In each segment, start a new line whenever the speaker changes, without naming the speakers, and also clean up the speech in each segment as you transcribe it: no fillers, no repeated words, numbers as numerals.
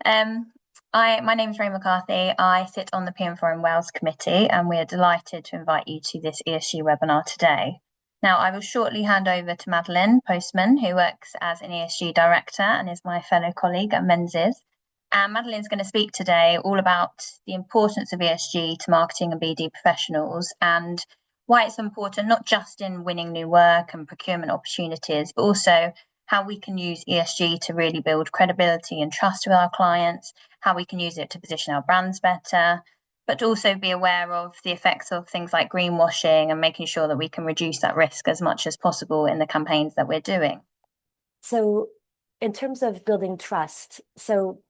My name is Ray McCarthy. I sit on the PM4 in Wales committee, and we are delighted to invite you to this ESG webinar today. Now, I will shortly hand over to Madelyn Postman, who works as an ESG Director and is my fellow colleague at Menzies. And Madelyn's going to speak today all about the importance of ESG to marketing and BD professionals and why it's important, not just in winning new work and procurement opportunities, but also how we can use ESG to really build credibility and trust with our clients, how we can use it to position our brands better, but to also be aware of the effects of things like greenwashing and making sure that we can reduce that risk as much as possible in the campaigns that we're doing.
So in terms of building trust, so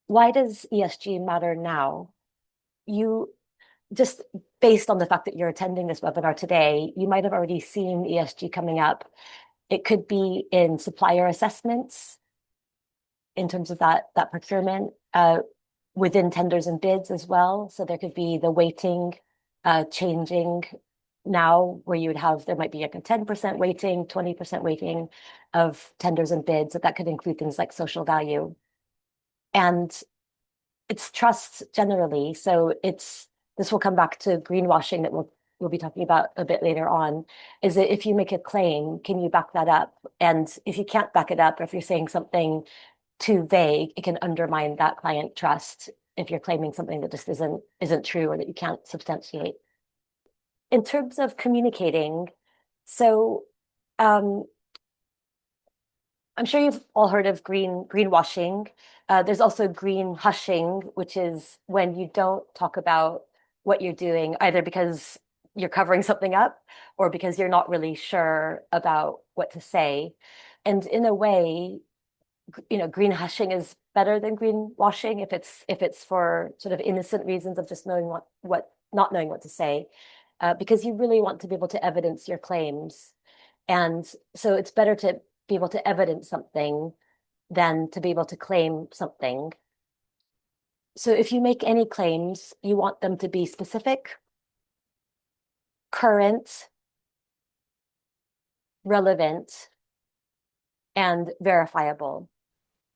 why does ESG matter now? You just based on the fact that you're attending this webinar today, you might have already seen ESG coming up. It could be in supplier assessments in terms of that procurement, within tenders and bids as well. So there could be the weighting changing now where you would have, there might be like a 10% weighting, 20% weighting of tenders and bids. That could include things like social value. And it's trust generally. So this will come back to greenwashing that we'll be talking about a bit later on, is that if you make a claim, can you back that up? And if you can't back it up, or if you're saying something too vague, it can undermine that client trust if you're claiming something that just isn't true or that you can't substantiate. In terms of communicating, so I'm sure you've all heard of greenwashing. There's also green hushing, which is when you don't talk about what you're doing, either because you're covering something up or because you're not really sure about what to say. And in a way, green hushing is better than greenwashing if it's for sort of innocent reasons of just knowing not knowing what to say, because you really want to be able to evidence your claims. And so it's better to be able to evidence something than to be able to claim something. So if you make any claims, you want them to be specific, current, relevant, and verifiable.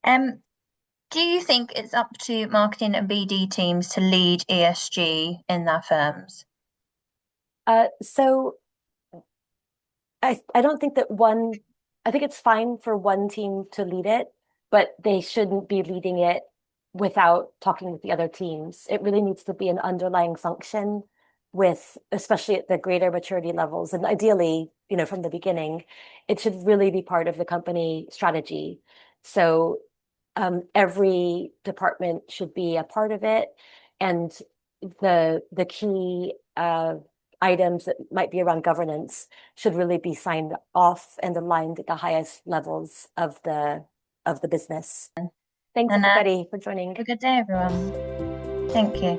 Do you think it's up to marketing and BD teams to lead ESG in their firms?
So I don't think that I think it's fine for one team to lead it, but they shouldn't be leading it without talking with the other teams. It really needs to be an underlying function especially at the greater maturity levels. And ideally, from the beginning, it should really be part of the company strategy. So every department should be a part of it. And the key items that might be around governance should really be signed off and aligned at the highest levels of the business. Thanks everybody for joining.
Have a good day, everyone. Thank you.